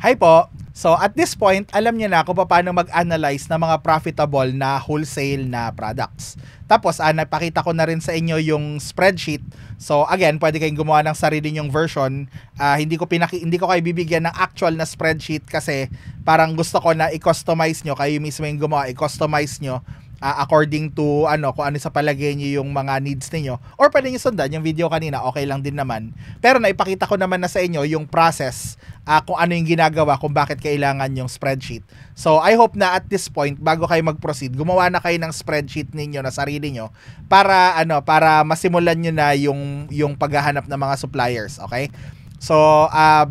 Hi po. So at this point, alam niyo na kung paano mag-analyze ng mga profitable na wholesale na products. Tapos napakita ko na rin sa inyo yung spreadsheet. So again, pwede kayong gumawa ng sarili nyong version. Hindi ko kayo bibigyan ng actual na spreadsheet kasi parang gusto ko na i-customize nyo, kayo mismo yung gumawa, i-customize nyo according to kung ano sa palagay niyo yung mga needs niyo, or pwede niyo sundan yung video kanina, okay lang din naman. Pero naipakita ko naman na sa inyo yung process, kung ano yung ginagawa, kung bakit kailangan yung spreadsheet. So I hope na at this point, bago kayo mag-proceed, gumawa na kayo ng spreadsheet ninyo na sarili nyo para para masimulan nyo na yung paghahanap ng mga suppliers, okay? So a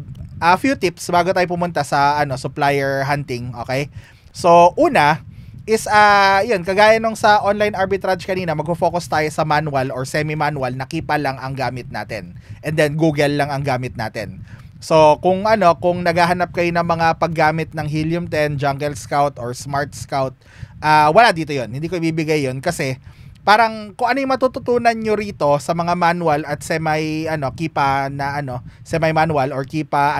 few tips bago tayo pumunta sa supplier hunting, okay? So una is yun, kagaya nung sa online arbitrage kanina, magfo-focus tayo sa manual or semi-manual na Keepa lang ang gamit natin. And then Google lang ang gamit natin. So kung naghahanap kayo ng mga paggamit ng Helium 10, Jungle Scout or Smart Scout, wala dito 'yon. Hindi ko ibibigay 'yon kasi parang kung ano yung matututunan nyo rito sa mga manual at Keepa na semi-manual or Keepa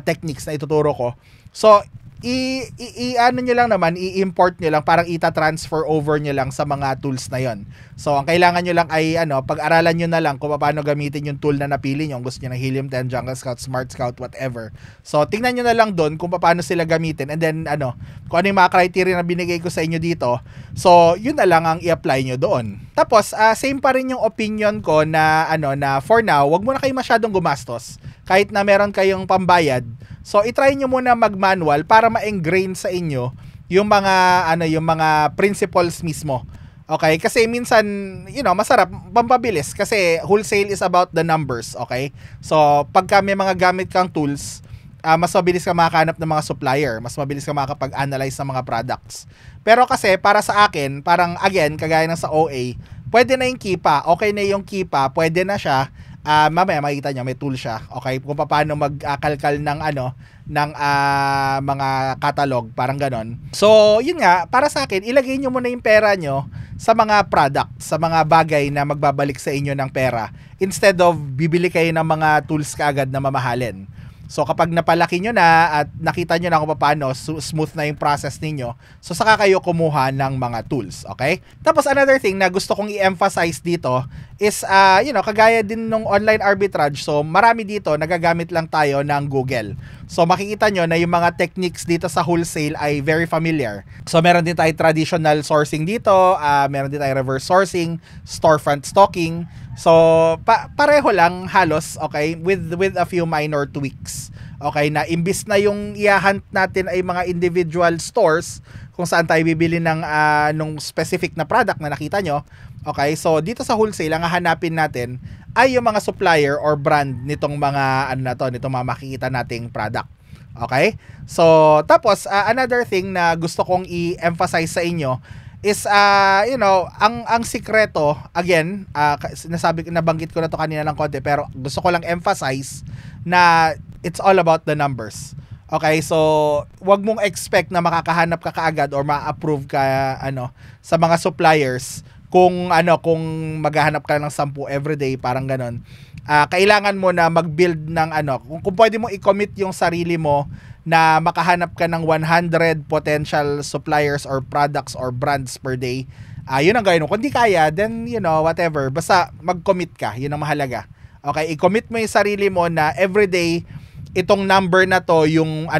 techniques na ituturo ko. So nyo lang naman, i-import nyo lang, parang ita-transfer over nyo lang sa mga tools na yon. So ang kailangan nyo lang ay pag-aralan nyo na lang kung paano gamitin yung tool na napili nyo, gusto nyo ng Helium 10, Jungle Scout, Smart Scout, whatever. So tingnan nyo na lang doon kung paano sila gamitin, and then kung ano yung mga criteria na binigay ko sa inyo dito. So yun na lang ang i-apply nyo doon. Tapos same pa rin yung opinion ko na na for now, wag mo na kayo masyadong gumastos kahit na meron kayong pambayad. So i-try nyo muna mag-manual para ma-engrain sa inyo yung mga principles mismo. Okay? Kasi minsan, masarap, pampabilis kasi wholesale is about the numbers, okay? So pagka may mga gamit kang tools, mas mabilis ka makahanap ng mga supplier, mas mabilis ka makakapag-analyze ng mga products. Pero kasi para sa akin, parang again, kagaya ng sa OA, pwede na yung Keepa, okay na yung Keepa, pwede na siya. Mamaya makikita nyo, may tool siya, okay, kung paano mag-kalkal ng mga catalog, parang ganon. So yun nga, para sa akin, ilagay nyo muna yung pera nyo sa mga product, sa mga bagay na magbabalik sa inyo ng pera, instead of bibili kayo ng mga tools kaagad na mamahalin. So kapag napalaki nyo na at nakita nyo na kung paano smooth na yung process ninyo, so saka kayo kumuha ng mga tools, okay? Tapos another thing na gusto kong i-emphasize dito is kagaya din nung online arbitrage, so marami dito nagagamit lang tayo ng Google. So makikita nyo na yung mga techniques dito sa wholesale ay very familiar. So meron din tayo traditional sourcing dito, meron din tayo reverse sourcing, storefront stocking. So pareho lang halos, okay, with a few minor tweaks. Okay, na imbis na yung i-hunt natin ay mga individual stores kung saan tayo bibili ng nung specific na product na nakita nyo. Okay, so dito sa wholesale ang hahanapin natin ay yung mga supplier or brand nitong mga nitong mga makikita nating product. Okay? So tapos another thing na gusto kong i-emphasize sa inyo is ang sikreto, again, nabanggit ko na to kanina ng konti, pero gusto ko lang emphasize na it's all about the numbers. Okay, so wag mong expect na makakahanap ka kaagad or ma-approve ka sa mga suppliers kung maghahanap ka ng 10 everyday, parang ganon. Kailangan mo na mag-build ng kung pwede mo i-commit yung sarili mo na makahanap ka ng 100 potential suppliers or products or brands per day. Yun ang gawin mo. Kung di kaya, then whatever. Basta mag-commit ka. Yun ang mahalaga. Okay, i-commit mo yung sarili mo na everyday itong number na to yung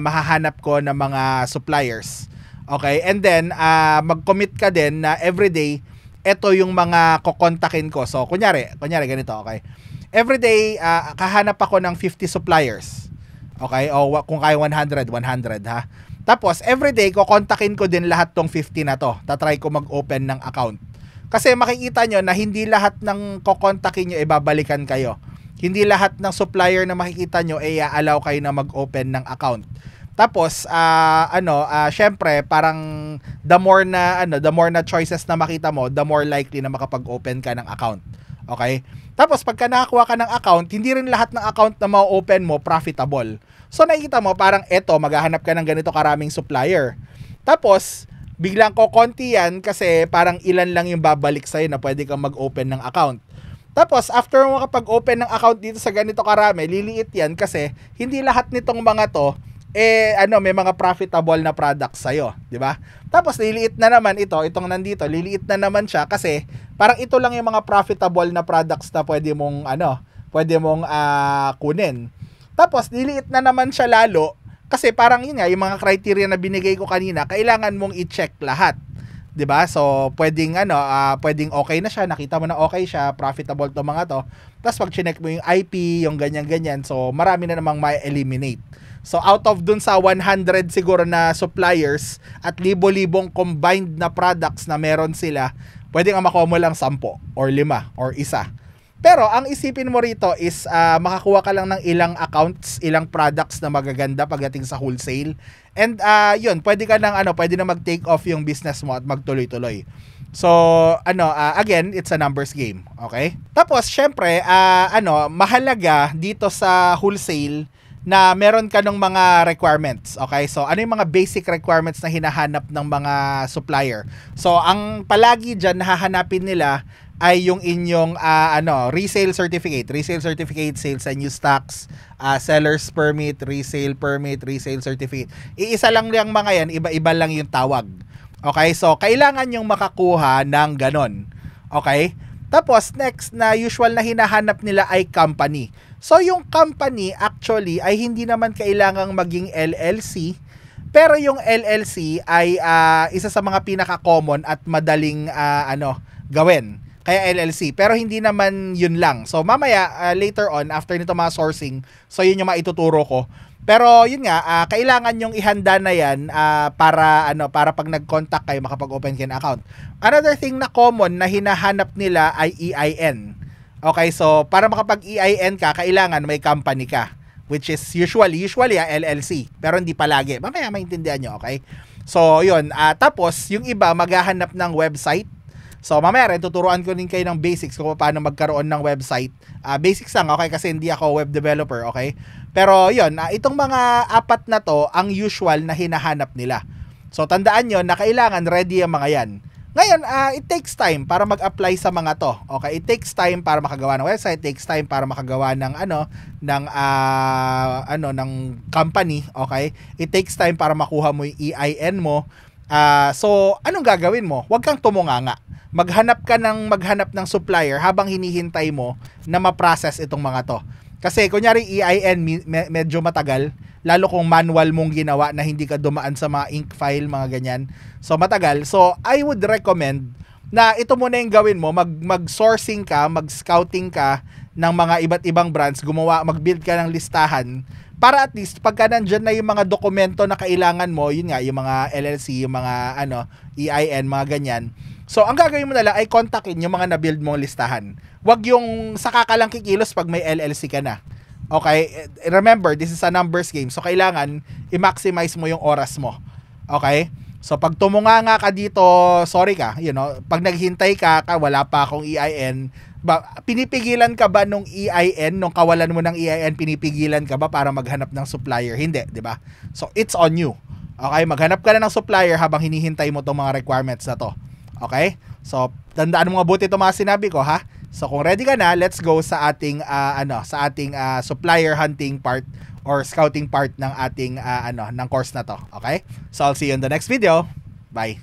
mahahanap ko ng mga suppliers. Okay, and then mag-commit ka din na everyday ito yung mga kokontakin ko. So kunyari ganito, okay. Everyday kahanap ako ng 50 suppliers. Okay, o kung kaya 100 ha. Tapos everyday kokontakin ko din lahat tong 50 na to. Tatry ko mag-open ng account. Kasi makikita nyo na hindi lahat ng kokontakin nyo babalikan kayo. Hindi lahat ng supplier na makikita nyo allow kayo na mag-open ng account. Tapos syempre parang the more na choices na makita mo, the more likely na makapag-open ka ng account. Okay? Tapos pagka nakakuha ka ng account, hindi rin lahat ng account na ma-open mo profitable. So nakikita mo parang maghahanap ka ng ganito karaming supplier. Tapos biglang kokonti yan kasi parang ilan lang yung babalik sa'yo na pwede kang mag-open ng account. Tapos, after mo makapag-open ng account dito sa ganito karami, liliit yan kasi hindi lahat nitong mga to, may mga profitable na products sa'yo, di ba? Tapos, liliit na naman itong nandito, liliit na naman siya kasi parang ito lang yung mga profitable na products na pwede mong, kunin. Tapos, liliit na naman siya lalo kasi parang yun nga, yung mga criteria na binigay ko kanina, kailangan mong i-check lahat. 'Di ba? So, pwedeng okay na siya, nakita mo na okay siya, profitable to mga to. Tapos pag chinek mo yung IP, yung ganyan-ganyan, so marami na namang ma-eliminate. So, out of dun sa 100 siguro na suppliers at libo-libong combined na products na meron sila, pwedeng makuha mo lang 10 or 5 or isa. Pero ang isipin mo rito is makakuha ka lang ng ilang accounts, ilang products na magaganda pagdating sa wholesale. And yun, pwede na mag-take off yung business mo at magtuloy-tuloy. So, again, it's a numbers game, okay? Tapos syempre, mahalaga dito sa wholesale na meron ka ng mga requirements, okay? So, ano yung mga basic requirements na hinahanap ng mga supplier? So, ang palagi diyan hahanapin nila ay yung inyong resale certificate, sales and use tax, seller's permit, resale certificate. Iisa lang yung mga yan, iba-iba lang yung tawag. Okay? So, kailangan yung makakuha ng ganon. Okay? Tapos, next na usual na hinahanap nila ay company. So, yung company actually ay hindi naman kailangang maging LLC, pero yung LLC ay isa sa mga pinaka-common at madaling gawin. Kaya LLC. Pero hindi naman yun lang. So, mamaya, later on, after nito mga sourcing, so yun yung maituturo ko. Pero, yun nga, kailangan yung ihanda na yan para pag nag-contact kayo, makapag-open kayo ng account. Another thing na common na hinahanap nila ay EIN. Okay, so, para makapag-EIN ka, kailangan may company ka. Which is usually LLC. Pero hindi palagi. Mamaya maintindihan nyo, okay? So, yun. Tapos, yung iba, maghahanap ng website. So, mamaya rin, tuturuan ko din kayo ng basics kung paano magkaroon ng website. Basics lang, okay? Kasi hindi ako web developer, okay? Pero, yun, itong mga apat na to, ang usual na hinahanap nila. So, tandaan nyo na kailangan ready ang mga yan. Ngayon, it takes time para mag-apply sa mga to. Okay? It takes time para makagawa ng website, it takes time para makagawa ng ng company, okay? It takes time para makuha mo yung EIN mo. So, anong gagawin mo? Huwag kang tumunganga. Maghanap ng supplier habang hinihintay mo na ma-process itong mga to. Kasi kunyari EIN medyo matagal, lalo kung manual mong ginawa na hindi ka dumaan sa mga ink file, mga ganyan. So matagal. So I would recommend na ito muna yung gawin mo, mag-sourcing ka, mag-scouting ka ng mga iba't ibang brands, mag-build ka ng listahan para at least pagka nandyan na yung mga dokumento na kailangan mo, yun nga, yung mga LLC, yung mga EIN, mga ganyan. So, ang gagawin mo na lang ay kontakin yung mga na-build mong listahan. Wag yung saka ka lang kikilos pag may LLC ka na. Okay? Remember, this is a numbers game. So, kailangan i-maximize mo yung oras mo. Okay? So, pag tumunganga ka dito, sorry ka, pag naghintay ka, wala pa akong EIN, pinipigilan ka ba nung EIN, nung kawalan mo ng EIN, pinipigilan ka ba para maghanap ng supplier? Hindi, di ba? So, it's on you. Okay? Maghanap ka na ng supplier habang hinihintay mo itong mga requirements na to. Okay? So, tandaan mo mabuti itong mga sinabi ko, ha? So, kung ready ka na, let's go sa ating supplier hunting part or scouting part ng ating ng course na to. Okay? So, I'll see you in the next video. Bye.